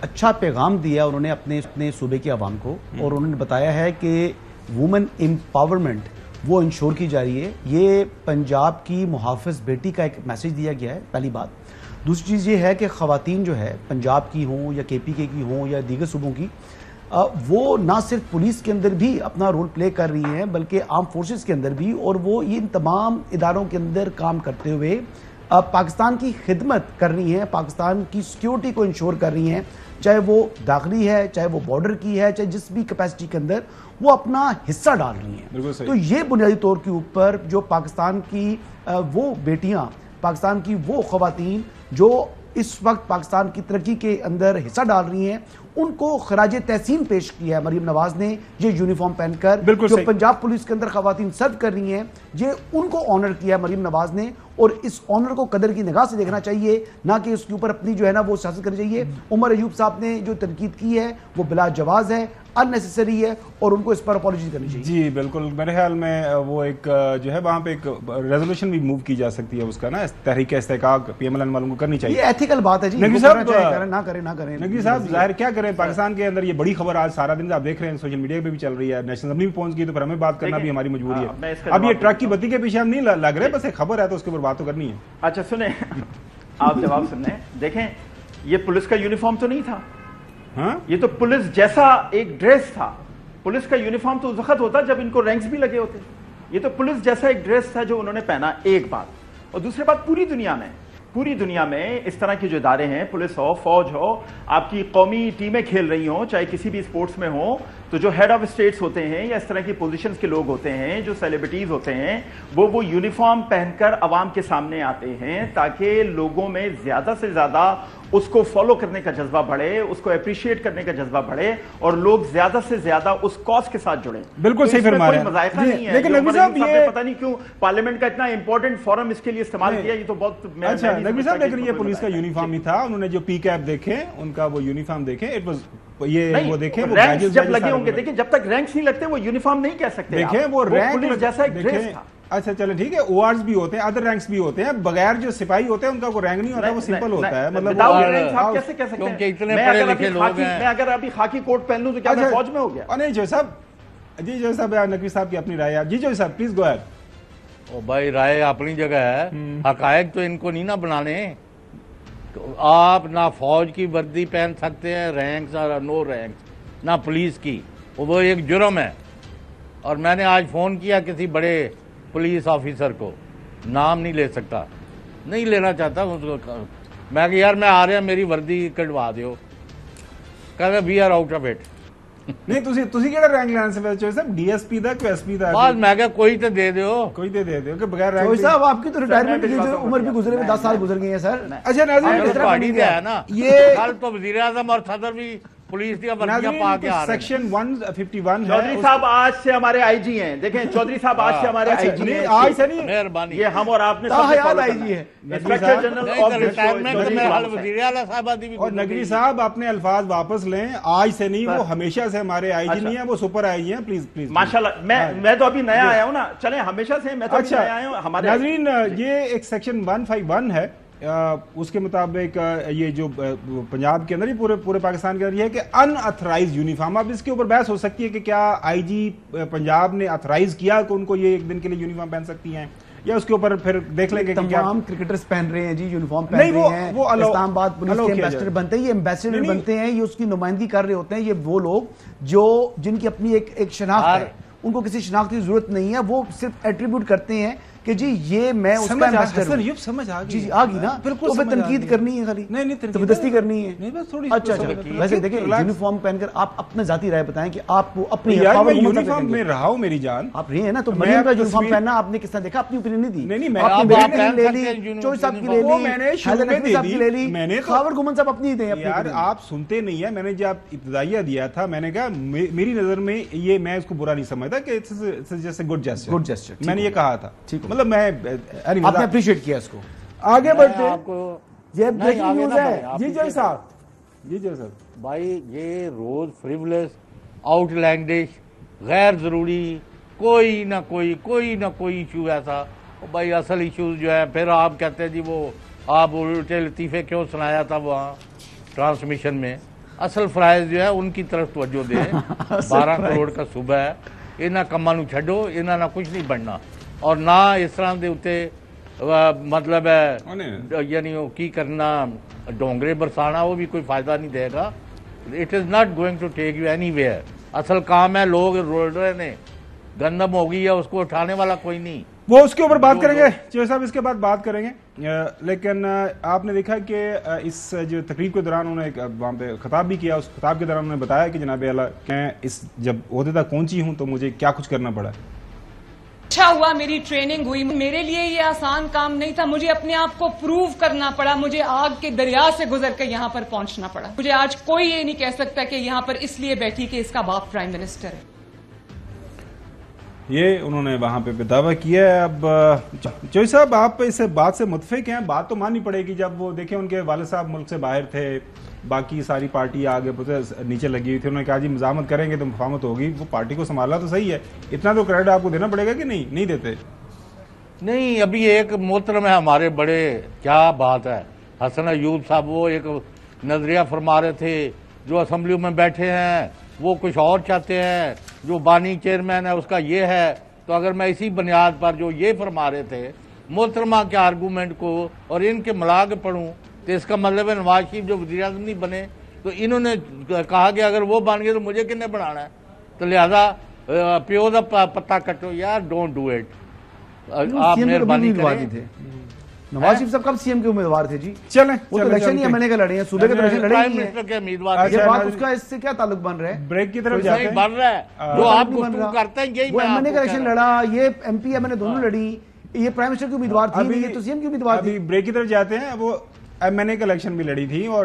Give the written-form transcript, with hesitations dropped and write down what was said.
اچھا پیغام دیا انہوں نے اپنے صوبے کے عوام کو، اور انہوں نے بتایا ہے کہ وومن امپاورمنٹ وہ انشور کی جا رہی ہے. یہ پنجاب کی محافظ بیٹی کا ایک میسج دیا گیا ہے، پہلی بات. دوسری چیز یہ ہے کہ خواتین جو ہے پنجاب کی ہوں یا کے پی کے کی ہوں یا دیگر صوبوں کی، وہ نہ صرف پولیس کے اندر بھی اپنا رول پلے کر رہی ہیں بلکہ آرم فورسز کے اندر بھی، اور وہ ان تمام اداروں کے اندر کام کرتے ہوئے پاکستان کی خدمت کر رہی ہیں، پاکستان کی سیکیورٹی کو انشور کر رہی ہیں، چاہے وہ داخلی ہے، چاہے وہ بارڈر کی ہے، چاہے جس بھی کیپیسٹی کے اندر وہ اپنا حصہ ڈال رہی ہیں. تو یہ بنیادی طور کے اوپر جو پاکستان کی وہ بیٹیاں، پاکستان کی وہ خواتین جو اس وقت پاکستان کی ترقی کے اندر حصہ ڈال رہی ہیں، ان کو خراج تحسین پیش کیا ہے مریم نواز نے یہ یونیفارم پہن کر. جو پنجاب پولیس کے اندر خواتین سرو کر رہی ہیں، یہ ان کو آنر کیا ہے مریم نواز نے، اور اس آنر کو قدر کی نگاہ سے دیکھنا چاہیے، نہ کہ اس کے اوپر اپنی جو ہے نا وہ سیاست کرنی چاہیے. عمر ایوب صاحب نے جو تنقید کی ہے وہ بلا جواز ہے، ان نیسیسری ہے، اور ان کو اس پر اپالوجی کرنی چاہیے. جی بالکل، میرے خیال میں وہ ایک جو ہے وہاں پہ ایک ریزولوشن بھی موو کی جا سکتی ہے اس کا نا، تحریک استحقاق پی ایم ایل این والوں کو کرنی چاہیے. یہ ایتھیکل بات ہے جی. نقوی صاحب نہ کریں نقوی صاحب ظاہر کیا کریں، پاکستان کے اندر یہ بڑی خبر آج سارا دن آپ دیکھ رہے ہیں سوشل میڈیا پہ بھی چل رہی ہے، نیشنل اسمبلی بھی پہنچ گئی، تو پھر ہمیں بات کرنا بھی ہماری مجبوری ہے. اب یہ ٹرک کی بتی کے پیچھے ہم نہیں لگ رہے، بس ایک خبر ہے تو اس کے اوپر بات تو کرنی ہے. اچھا سنیں، آپ جواب سنیں. دیکھیں یہ پولیس کا یونیفارم تو نہیں تھا، یہ تو پولیس جیسا ایک ڈریس تھا. پولیس کا یونیفارم تو اس وقت ہوتا جب ان کو رینکس بھی لگے ہوتے. یہ تو پولیس جیسا ایک ڈریس تھا جو انہوں نے پہنا، ایک بات. اور دوسری بات، پوری دنیا میں اس طرح کے جو ادارے ہیں، پولیس ہو، فوج ہو، آپ کی قومی ٹیمیں کھیل رہی ہوں، چاہے کسی بھی اسپورٹس میں ہوں، تو جو ہیڈ آف اسٹیٹس ہوتے ہیں یا اس طرح کی پوزیشنز کے لوگ ہوتے ہیں، جو سیلیبریٹیز ہوتے ہیں، وہ یونیفارم پہن کر عوام کے سامنے آتے ہیں تاکہ لوگوں میں زیادہ سے زیادہ اس کو فالو کرنے کا جذبہ بڑھے، اس کو اپریشیٹ کرنے کا جذبہ بڑھے، اور لوگ زیادہ سے زیادہ اس کاز کے ساتھ جڑیں. بالکل صحیح فرما رہے ہیں. کوئی مذائقہ نہیں ہے. لیکن نقوی صاحب نے پتہ نہیں کیوں پارلیمنٹ کا اتنا امپورٹنٹ فورم اس کے لیے استعمال کیا. یہ تو بہت اچھا نقوی صاحب، لیکن یہ پولیس کا یونیفارم ہی تھا. انہوں نے جو پی کیپ دیکھے، ان کا وہ یونیفارم دیکھے، اٹ واز یہ وہ دیکھیں وہ رینکس جب لگے ہوں گے. دیکھیں جب تک رینکس نہیں لگتے وہ یونیفارم نہیں کہہ سکتے. دیکھیں وہ رینک پولیس جیسا ایک ڈریس تھا. اچھا چلیں ٹھیک ہے، او آرز بھی ہوتے ہیں، ادر رینکس بھی ہوتے ہیں، بغیر جو سپاہی ہوتے ہیں ان کا کوئی رینک نہیں ہوتا، وہ سمپل ہوتا ہے. مطلب آپ کیسے کہہ سکتے ہیں میں اگر ابھی خاکی کوٹ پہن لوں تو کیا میں فوج میں ہو گیا؟ نہیں جو صاحب، جی جو صاحب نقوی صاحب کی اپنی رائے ہے. جی جو صاحب پلیز گو ہیڈ. او بھائی رائے اپنی جگہ ہے، حقائق تو ان کو نہیں نہ بنانے. آپ نہ فوج کی وردی پہن سکتے ہیں، رینکس اور نو رینکس، نہ پولیس کی، وہ ایک جرم ہے. اور میں نے آج فون کیا کسی بڑے پولیس آفیسر کو، نام نہیں لے سکتا، نہیں لینا چاہتا اس کو. میں کہ یار میں آ رہا میری وردی کٹوا دیو، کہتے we are out of it. نہیں تسی کیڑا رینک لینا سے چوہے صاحب؟ ڈی ایس پی دا کوئی ایس پی دا؟ بعد میں کہ کوئی تے دے دیو، کوئی تے دے دیو کہ بغیر رینک. چوہے صاحب آپ کی تو ریٹائرمنٹ کی عمر بھی گزرے میں 10 سال گزر گئی ہیں سر. اچھا ناظرین پارٹی دے ہے نا، یہ کل تو وزیر اعظم اور صدر بھی پولیس دیا وردیاں پا کے آ رہے ہیں. سیکشن 151 ہے. چودھری صاحب آج سے ہمارے آئی جی ہیں. دیکھیں چودھری صاب آج سے ہمارے آئی جی ہیں. آج سے نہیں، مہربانی. یہ ہم اور آپ نے سب سے فالو کرنا ہے. انسپیکٹر جنرل آف ریٹائرمنٹ میں حال وزیر اعلیٰ صاحبہ دی بھی. اور نقوی صاحب اپنے الفاظ واپس لیں، آج سے نہیں، وہ ہمیشہ سے ہمارے آئی جی نہیں ہیں، وہ سپر آئی جی ہیں. پلیز پلیز ماشاءاللہ. میں تو ابھی نیا آیا ہوں نا، چلیں ہمیشہ سے میں تو ابھی نیا آیا ہوں. ہمارے ناظرین یہ ایک سیکشن 151 ہے، اس کے مطابق یہ جو پنجاب کے اندر ہی پورے پاکستان کے اندر یہ ہے کہ ان اتھرائز یونیفارم. اب اس کے اوپر بحث ہو سکتی ہے کہ کیا آئی جی پنجاب نے اتھرائز کیا کہ ان کو یہ ایک دن کے لیے یونیفارم پہن سکتی ہیں، یا اس کے اوپر پھر دیکھ لیں گے کہ تمام کرکٹرز پہن رہے ہیں جی یونیفارم پہن رہے ہیں. اسلام آباد پولیس کے ایمبیسڈر بنتے ہیں، یہ ایمبیسڈر بنتے ہیں، یہ اس کی نمائندگی کر رہے ہوتے ہیں. یہ وہ لوگ جن کی اپنی ایک شناخت ہے، ان کو کسی شناخت کی ضرورت نہیں ہے، وہ صرف ایٹریبیوٹ کرتے ہیں کہ جی یہ میں اس کا ایمبیسڈر ہوں. سمجھ آ گئی. جی آ گئی نا، تو پھر تنقید کرنی ہے خالی، زبردستی کرنی ہے. اچھا ویسے دیکھیں یونیفارم پہن کر آپ اپنے ذاتی رائے بتائیں کہ آپ کو اپنی یونیفارم میں رہا ہوں میری جان. آپ رہے ہیں نا، تو مریم کا یونیفارم پہننا آپ نے کس طرح دیکھا؟ اپنی اوپینین نہیں دی. نہیں آپ نے لے لی، چوہے صاحب کی لے لی، میں نے شروع میں دے دی. میں نے خاور گھومن صاحب اپنی دیں. یار آپ سنتے نہیں ہیں. میں نے جب ابتدائیہ دیا تھا میں نے کہا میری نظر میں یہ، میں اس کو برا نہیں سمجھتا کہ گڈ جیسچر. میں نے یہ کہا تھا، مطلب میں آپ نے اپریشیٹ کیا اس کو. آگے بڑھتے ہیں. یہ بریکنگ نیوز ہے. جی جی صاحب، جی جی صاحب. بھائی یہ روز فریولس، آؤٹ لینگویج، غیر ضروری، کوئی نہ کوئی ایشو ایسا. بھائی اصل ایشوز جو ہے پھر آپ کہتے ہیں جی وہ آپ الٹے لطیفے کیوں سنایا تھا وہاں ٹرانسمیشن میں. اصل فرائض جو ہے ان کی طرف توجہ دیں 12 کروڑ کا صوبہ ہے انہاں کماں نوں چھڈو انہاں نہ کچھ نہیں بننا اور نہ اس طرح دے اتے مطلب ہے یعنی وہ کی کرنا ڈونگرے برسانا وہ بھی کوئی فائدہ نہیں دے گا it is not going to take you anywhere اصل کام ہے لوگ روڈ رہے نے گندم ہو گئی ہے اس کو اٹھانے والا کوئی نہیں وہ اس کے اوپر بات کریں گے چوہے صاحب اس کے بعد بات کریں گے لیکن آپ نے دیکھا کہ اس جو تقریب کے دوران انہوں نے وہاں پہ خطاب بھی کیا اس خطاب کے دوران انہوں نے بتایا کہ جناب اعلیٰ میں اس جب عہدے تک پہنچی ہوں تو مجھے کیا کچھ کرنا پڑا اچھا ہوا میری ٹریننگ ہوئی میرے لیے یہ آسان کام نہیں تھا مجھے اپنے آپ کو پروو کرنا پڑا مجھے آگ کے دریا سے گزر کر یہاں پر پہنچنا پڑا مجھے آج کوئی یہ نہیں کہہ سکتا کہ یہاں پر اس لیے بیٹھی کہ اس کا باپ پرائم منسٹر ہے یہ انہوں نے وہاں پہ دعویٰ کیا ہے اب چوہے صاحب آپ اس بات سے متفق ہیں بات تو ماننی پڑے گی جب وہ دیکھیں ان کے والد صاحب ملک سے باہر تھے باقی ساری پارٹی آگے نیچے لگی ہوئی تھی انہوں نے کہا جی مزاحمت کریں گے تو مفاہمت ہوگی وہ پارٹی کو سنبھالا تو صحیح ہے اتنا تو کریڈٹ آپ کو دینا پڑے گا کہ نہیں دیتے نہیں ابھی ایک محترم ہے ہمارے بڑے کیا بات ہے حسن ایوب صاحب وہ ایک نظریہ فرما رہے تھے جو اسمبلیوں میں بیٹھے ہیں وہ کچھ اور چاہتے ہیں جو بانی چیئرمین ہے اس کا یہ ہے تو اگر میں اسی بنیاد پر جو یہ فرما رہے تھے محترمہ کے آرگومنٹ کو اور ان کے ملا کے پڑھوں تو اس کا مطلب ہے نواز شریف جو وزیر اعظم نہیں بنے تو انہوں نے کہا کہ اگر وہ بن گئے تو مجھے کنے بنانا ہے تو لہذا پیو دا پتہ کٹو یار ڈونٹ ڈو اٹ آپ مہربانی کریں نواز شریف صاحب کب سی ایم کے امیدوار تھے جی چلیں وہ تو الیکشن ہی ایم این اے کا لڑے ہیں صوبے کے الیکشن لڑے پرائم ہی منسٹر کے ہیں امیدوار یہ بات اس کا اس سے کیا تعلق بن رہا ہے بریک کی طرف جاتے نہیں ہیں بن رہا ہے جو آپ گفتگو کرتے ہیں یہی وہ میں ایم آپ این اے کو کا کہہ الیکشن رہا ہوں لڑا یہ ایم پی ایم این اے دونوں لڑی یہ پرائم منسٹر کی امیدوار تھی نہیں یہ تو سی ایم کی امیدوار تھی ابھی بریک کی طرف جاتے ہیں وہ ایم این اے کا الیکشن بھی لڑی تھی اور